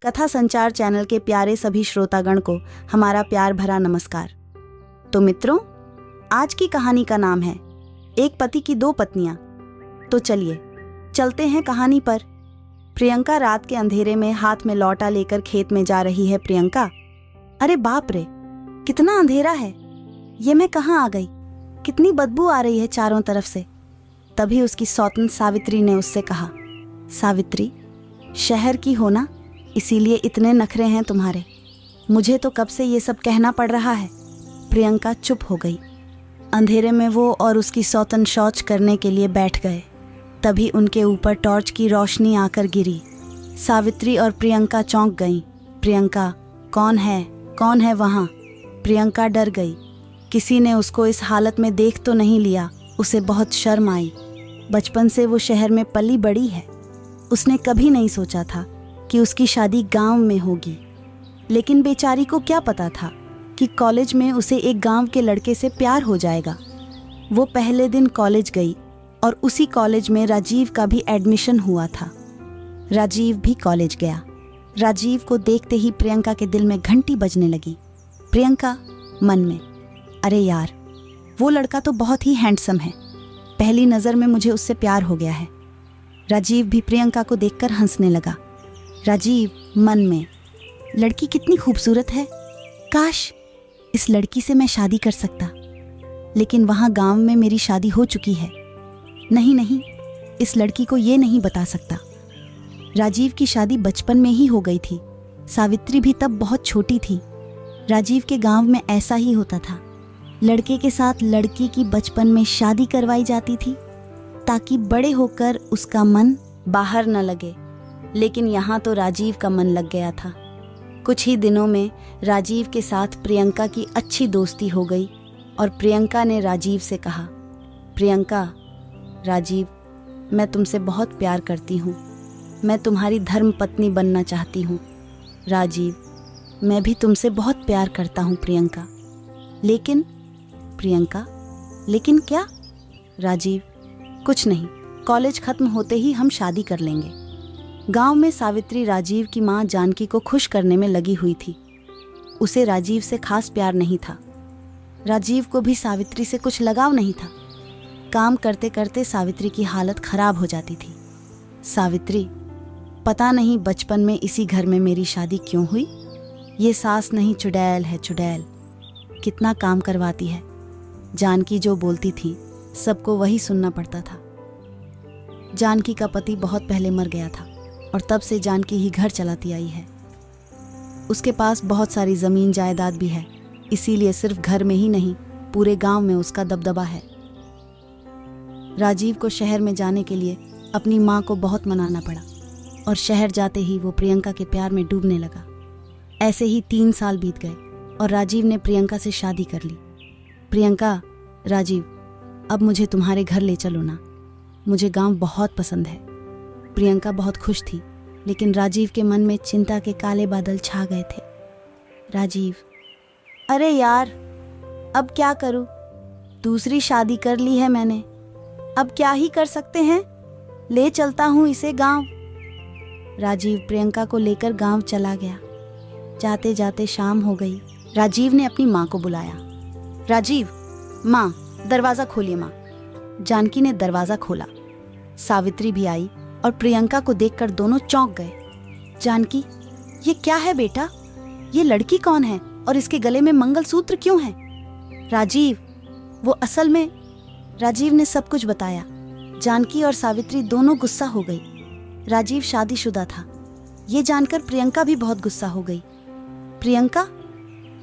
कथा संचार चैनल के प्यारे सभी श्रोतागण को हमारा प्यार भरा नमस्कार। तो मित्रों, आज की कहानी का नाम है एक पति की दो पत्नियां। तो चलिए चलते हैं कहानी पर। प्रियंका रात के अंधेरे में हाथ में लौटा लेकर खेत में जा रही है। प्रियंका, अरे बाप रे, कितना अंधेरा है, ये मैं कहाँ आ गई, कितनी बदबू आ रही है चारों तरफ से। तभी उसकी सौतन सावित्री ने उससे कहा, सावित्री, शहर की हो ना, इसीलिए इतने नखरे हैं तुम्हारे, मुझे तो कब से ये सब कहना पड़ रहा है। प्रियंका चुप हो गई। अंधेरे में वो और उसकी सौतन शौच करने के लिए बैठ गए। तभी उनके ऊपर टॉर्च की रोशनी आकर गिरी। सावित्री और प्रियंका चौंक गईं। प्रियंका, कौन है वहाँ? प्रियंका डर गई। किसी ने उसको इस हालत में देख तो नहीं लिया। उसे बहुत शर्म आई। बचपन से वो शहर में पली बड़ी है। उसने कभी नहीं सोचा था कि उसकी शादी गांव में होगी। लेकिन बेचारी को क्या पता था कि कॉलेज में उसे एक गांव के लड़के से प्यार हो जाएगा। वो पहले दिन कॉलेज गई और उसी कॉलेज में राजीव का भी एडमिशन हुआ था। राजीव भी कॉलेज गया। राजीव को देखते ही प्रियंका के दिल में घंटी बजने लगी। प्रियंका मन में, अरे यार, वो लड़का तो बहुत ही हैंडसम है, पहली नज़र में मुझे उससे प्यार हो गया है। राजीव भी प्रियंका को देखकर हंसने लगा। राजीव मन में, लड़की कितनी खूबसूरत है, काश इस लड़की से मैं शादी कर सकता। लेकिन वहाँ गांव में मेरी शादी हो चुकी है। नहीं, इस लड़की को ये नहीं बता सकता। राजीव की शादी बचपन में ही हो गई थी। सावित्री भी तब बहुत छोटी थी। राजीव के गांव में ऐसा ही होता था, लड़के के साथ लड़की की बचपन में शादी करवाई जाती थी ताकि बड़े होकर उसका मन बाहर न लगे। लेकिन यहाँ तो राजीव का मन लग गया था। कुछ ही दिनों में राजीव के साथ प्रियंका की अच्छी दोस्ती हो गई और प्रियंका ने राजीव से कहा, प्रियंका, राजीव, मैं तुमसे बहुत प्यार करती हूँ, मैं तुम्हारी धर्म पत्नी बनना चाहती हूँ। राजीव, मैं भी तुमसे बहुत प्यार करता हूँ प्रियंका। लेकिन प्रियंका, लेकिन क्या? राजीव, कुछ नहीं, कॉलेज खत्म होते ही हम शादी कर लेंगे। गांव में सावित्री राजीव की मां जानकी को खुश करने में लगी हुई थी। उसे राजीव से खास प्यार नहीं था। राजीव को भी सावित्री से कुछ लगाव नहीं था। काम करते करते सावित्री की हालत खराब हो जाती थी। सावित्री, पता नहीं बचपन में इसी घर में मेरी शादी क्यों हुई। ये सास नहीं चुड़ैल है, चुड़ैल, कितना काम करवाती है। जानकी जो बोलती थी सबको वही सुनना पड़ता था। जानकी का पति बहुत पहले मर गया था और तब से जानकी ही घर चलाती आई है। उसके पास बहुत सारी ज़मीन जायदाद भी है, इसीलिए सिर्फ घर में ही नहीं, पूरे गांव में उसका दबदबा है। राजीव को शहर में जाने के लिए अपनी माँ को बहुत मनाना पड़ा और शहर जाते ही वो प्रियंका के प्यार में डूबने लगा। ऐसे ही 3 साल बीत गए और राजीव ने प्रियंका से शादी कर ली। प्रियंका, राजीव, अब मुझे तुम्हारे घर ले चलो ना, मुझे गांव बहुत पसंद है। प्रियंका बहुत खुश थी, लेकिन राजीव के मन में चिंता के काले बादल छा गए थे। राजीव, अरे यार, अब क्या करूं, दूसरी शादी कर ली है मैंने, अब क्या ही कर सकते हैं, ले चलता हूं इसे गांव। राजीव प्रियंका को लेकर गांव चला गया। जाते जाते शाम हो गई। राजीव ने अपनी माँ को बुलाया। राजीव, माँ, दरवाज़ा खोलिए माँ। जानकी ने दरवाज़ा खोला। सावित्री भी आई और प्रियंका को देखकर दोनों चौंक गए। जानकी, ये क्या है बेटा, ये लड़की कौन है और इसके गले में मंगलसूत्र क्यों है? राजीव, वो असल में, राजीव ने सब कुछ बताया। जानकी और सावित्री दोनों गुस्सा हो गई। राजीव शादीशुदा था, ये जानकर प्रियंका भी बहुत गुस्सा हो गई। प्रियंका,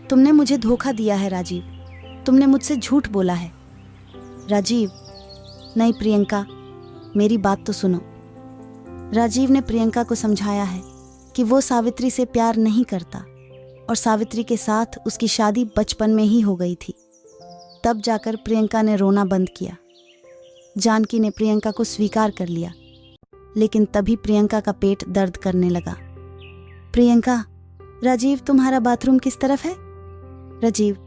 तुमने मुझे धोखा दिया है राजीव, तुमने मुझसे झूठ बोला है। राजीव, नहीं प्रियंका, मेरी बात तो सुनो। राजीव ने प्रियंका को समझाया है कि वो सावित्री से प्यार नहीं करता और सावित्री के साथ उसकी शादी बचपन में ही हो गई थी। तब जाकर प्रियंका ने रोना बंद किया। जानकी ने प्रियंका को स्वीकार कर लिया, लेकिन तभी प्रियंका का पेट दर्द करने लगा। प्रियंका, राजीव, तुम्हारा बाथरूम किस तरफ है? राजीव,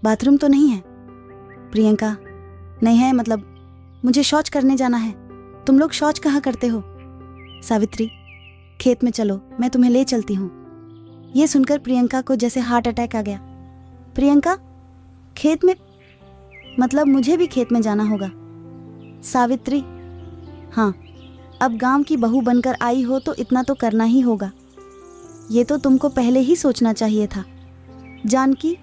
बाथरूम तो नहीं है। प्रियंका, नहीं है, मतलब मुझे शौच करने जाना है। तुम लोग शौच कहाँ करते हो? सावित्री, खेत में चलो, मैं तुम्हें ले चलती हूँ। ये सुनकर प्रियंका को जैसे हार्ट अटैक आ गया। प्रियंका, खेत में? मतलब मुझे भी खेत में जाना होगा? सावित्री, हाँ, अब गांव की बहू बनकर आई हो तो इतना तो करना ही होगा। ये तो तुमको पहले ही सोचना चाहिए था। जानकी,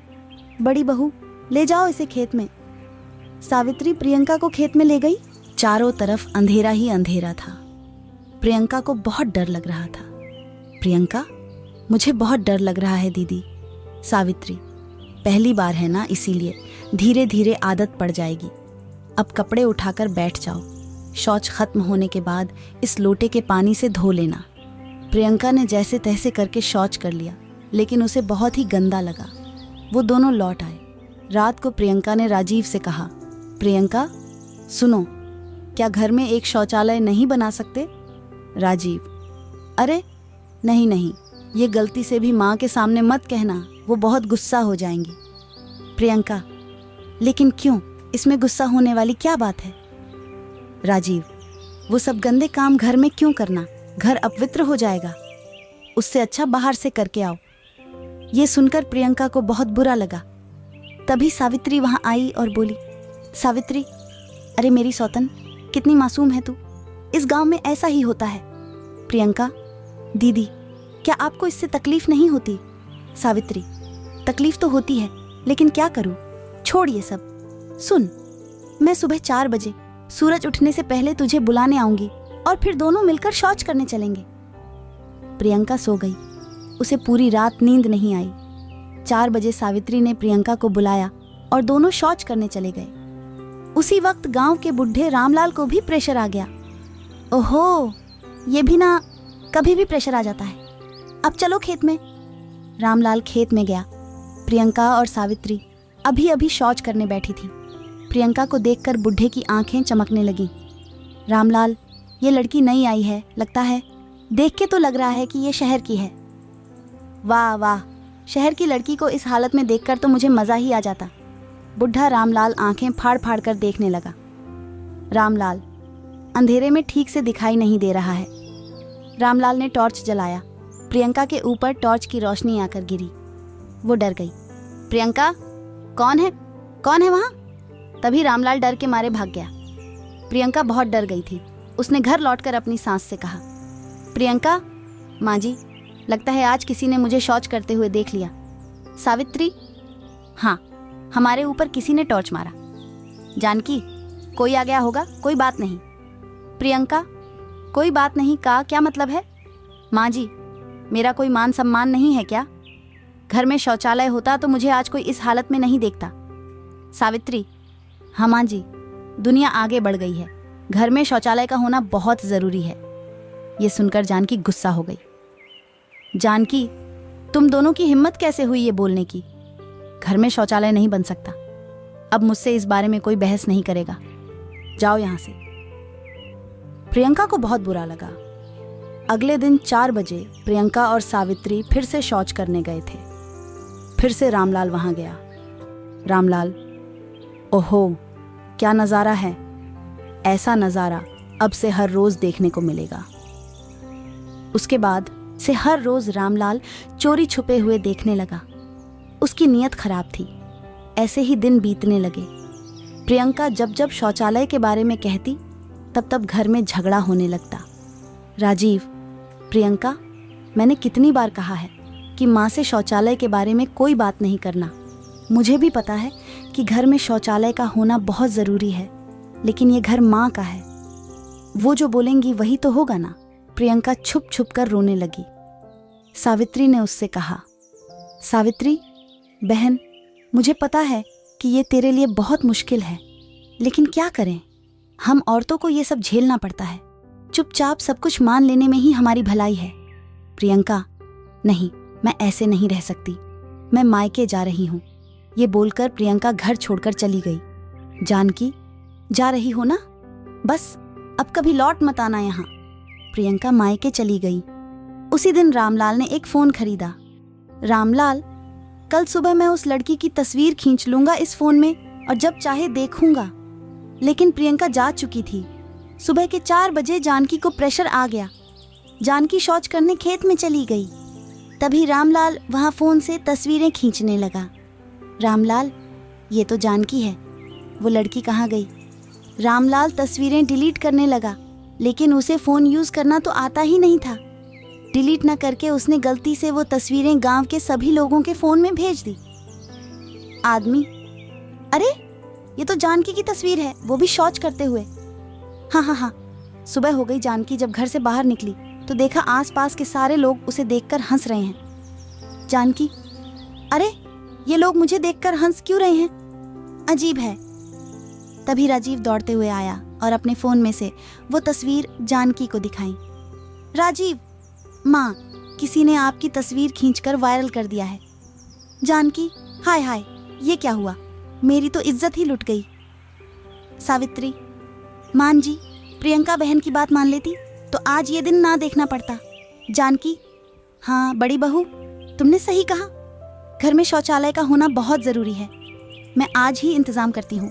बड़ी बहू, ले जाओ इसे खेत में। सावित्री प्रियंका को खेत में ले गई। चारों तरफ अंधेरा ही अंधेरा था। प्रियंका को बहुत डर लग रहा था। प्रियंका, मुझे बहुत डर लग रहा है दीदी। सावित्री, पहली बार है ना, इसीलिए धीरे धीरे आदत पड़ जाएगी। अब कपड़े उठाकर बैठ जाओ। शौच खत्म होने के बाद इस लोटे के पानी से धो लेना। प्रियंका ने जैसे तैसे करके शौच कर लिया, लेकिन उसे बहुत ही गंदा लगा। वो दोनों लौट आए। रात को प्रियंका ने राजीव से कहा, प्रियंका सुनो, क्या घर में एक शौचालय नहीं बना सकते? राजीव, अरे नहीं नहीं, ये गलती से भी माँ के सामने मत कहना, वो बहुत गुस्सा हो जाएंगी। प्रियंका, लेकिन क्यों, इसमें गुस्सा होने वाली क्या बात है? राजीव, वो सब गंदे काम घर में क्यों करना, घर अपवित्र हो जाएगा। उससे अच्छा बाहर से करके आओ। ये सुनकर प्रियंका को बहुत बुरा लगा। तभी सावित्री वहां आई और बोली, सावित्री, अरे मेरी सौतन, कितनी मासूम है तू। इस गांव में ऐसा ही होता है। प्रियंका, दीदी, क्या आपको इससे तकलीफ नहीं होती? सावित्री, तकलीफ तो होती है, लेकिन क्या करूं, छोड़ ये सब। सुन, मैं सुबह 4 बजे सूरज उठने से पहले तुझे बुलाने आऊंगी और फिर दोनों मिलकर शौच करने चलेंगे। प्रियंका सो गई। उसे पूरी रात नींद नहीं आई। 4 बजे सावित्री ने प्रियंका को बुलाया और दोनों शौच करने चले गए। उसी वक्त गांव के बुढ़े रामलाल को भी प्रेशर आ गया। ओहो, ये भी ना कभी भी प्रेशर आ जाता है। अब चलो खेत में। रामलाल खेत में गया। प्रियंका और सावित्री अभी अभी शौच करने बैठी थी। प्रियंका को देखकर बुढ़े की आंखें चमकने लगीं। रामलाल, ये लड़की नई आई है, लगता है। देख के तो लग रहा है कि ये शहर की है। वाह वाह, शहर की लड़की को इस हालत में देखकर तो मुझे मज़ा ही आ जाता। बुढ़ा रामलाल आंखें फाड़ फाड़ कर देखने लगा। रामलाल, अंधेरे में ठीक से दिखाई नहीं दे रहा है। रामलाल ने टॉर्च जलाया। प्रियंका के ऊपर टॉर्च की रोशनी आकर गिरी। वो डर गई। प्रियंका, कौन है, कौन है वहाँ? तभी रामलाल डर के मारे भाग गया। प्रियंका बहुत डर गई थी। उसने घर लौटकर अपनी सास से कहा, प्रियंका, माँ जी, लगता है आज किसी ने मुझे शौच करते हुए देख लिया। सावित्री, हाँ, हमारे ऊपर किसी ने टॉर्च मारा। जानकी, कोई आ गया होगा, कोई बात नहीं। प्रियंका, कोई बात नहीं का क्या मतलब है? माँ जी, मेरा कोई मान सम्मान नहीं है क्या? घर में शौचालय होता तो मुझे आज कोई इस हालत में नहीं देखता। सावित्री, हाँ माँ जी, दुनिया आगे बढ़ गई है, घर में शौचालय का होना बहुत ज़रूरी है। ये सुनकर जानकी गुस्सा हो गई। जानकी, तुम दोनों की हिम्मत कैसे हुई ये बोलने की? घर में शौचालय नहीं बन सकता। अब मुझसे इस बारे में कोई बहस नहीं करेगा। जाओ यहाँ से। प्रियंका को बहुत बुरा लगा। अगले दिन 4 बजे प्रियंका और सावित्री फिर से शौच करने गए थे। फिर से रामलाल वहां गया। रामलाल, ओहो, क्या नज़ारा है। ऐसा नज़ारा अब से हर रोज़ देखने को मिलेगा। उसके बाद से हर रोज़ रामलाल चोरी छुपे हुए देखने लगा। उसकी नीयत खराब थी। ऐसे ही दिन बीतने लगे। प्रियंका जब जब शौचालय के बारे में कहती, तब तब घर में झगड़ा होने लगता। राजीव, प्रियंका, मैंने कितनी बार कहा है कि माँ से शौचालय के बारे में कोई बात नहीं करना। मुझे भी पता है कि घर में शौचालय का होना बहुत ज़रूरी है, लेकिन ये घर माँ का है। वो जो बोलेंगी वही तो होगा ना। प्रियंका छुप छुप कर रोने लगी। सावित्री ने उससे कहा, सावित्री बहन, मुझे पता है कि ये तेरे लिए बहुत मुश्किल है, लेकिन क्या करें, हम औरतों को ये सब झेलना पड़ता है। चुपचाप सब कुछ मान लेने में ही हमारी भलाई है। प्रियंका, नहीं, मैं ऐसे नहीं रह सकती। मैं मायके जा रही हूँ। ये बोलकर प्रियंका घर छोड़कर चली गई। जानकी, जा रही हो ना? बस अब कभी लौट मत आना यहाँ। प्रियंका मायके चली गई। उसी दिन रामलाल ने एक फ़ोन खरीदा। रामलाल, कल सुबह मैं उस लड़की की तस्वीर खींच लूँगा इस फ़ोन में और जब चाहे देखूँगा। लेकिन प्रियंका जा चुकी थी। सुबह के 4 बजे जानकी को प्रेशर आ गया। जानकी शौच करने खेत में चली गई। तभी रामलाल वहाँ फोन से तस्वीरें खींचने लगा। रामलाल, ये तो जानकी है, वो लड़की कहाँ गई? रामलाल तस्वीरें डिलीट करने लगा, लेकिन उसे फ़ोन यूज़ करना तो आता ही नहीं था। डिलीट न करके उसने गलती से वो तस्वीरें गांव के सभी लोगों के फ़ोन में भेज दी। आदमी, अरे ये तो जानकी की तस्वीर है, वो भी शौच करते हुए। हाँ, सुबह हो गई। जानकी जब घर से बाहर निकली तो देखा आसपास के सारे लोग उसे देखकर हंस रहे हैं। जानकी, अरे ये लोग मुझे देखकर हंस क्यों रहे हैं? अजीब है। तभी राजीव दौड़ते हुए आया और अपने फ़ोन में से वो तस्वीर जानकी को दिखाई। राजीव, माँ, किसी ने आपकी तस्वीर खींचकर वायरल कर दिया है। जानकी, हाय हाय, ये क्या हुआ? मेरी तो इज्जत ही लुट गई। सावित्री, मान जी, प्रियंका बहन की बात मान लेती तो आज ये दिन ना देखना पड़ता। जानकी, हाँ बड़ी बहू, तुमने सही कहा, घर में शौचालय का होना बहुत ज़रूरी है। मैं आज ही इंतज़ाम करती हूँ।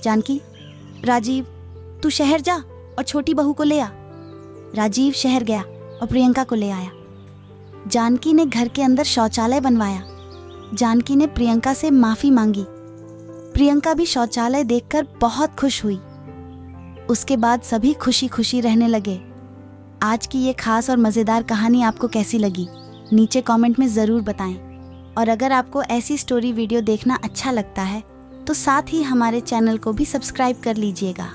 जानकी, राजीव, तू शहर जा और छोटी बहू को ले आ। राजीव शहर गया और प्रियंका को ले आया। जानकी ने घर के अंदर शौचालय बनवाया। जानकी ने प्रियंका से माफ़ी मांगी। प्रियंका भी शौचालय देखकर बहुत खुश हुई। उसके बाद सभी खुशी खुशी रहने लगे। आज की ये खास और मज़ेदार कहानी आपको कैसी लगी, नीचे कमेंट में ज़रूर बताएं। और अगर आपको ऐसी स्टोरी वीडियो देखना अच्छा लगता है तो साथ ही हमारे चैनल को भी सब्सक्राइब कर लीजिएगा।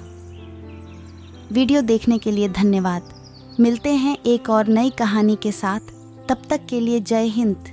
वीडियो देखने के लिए धन्यवाद। मिलते हैं एक और नई कहानी के साथ। तब तक के लिए जय हिंद।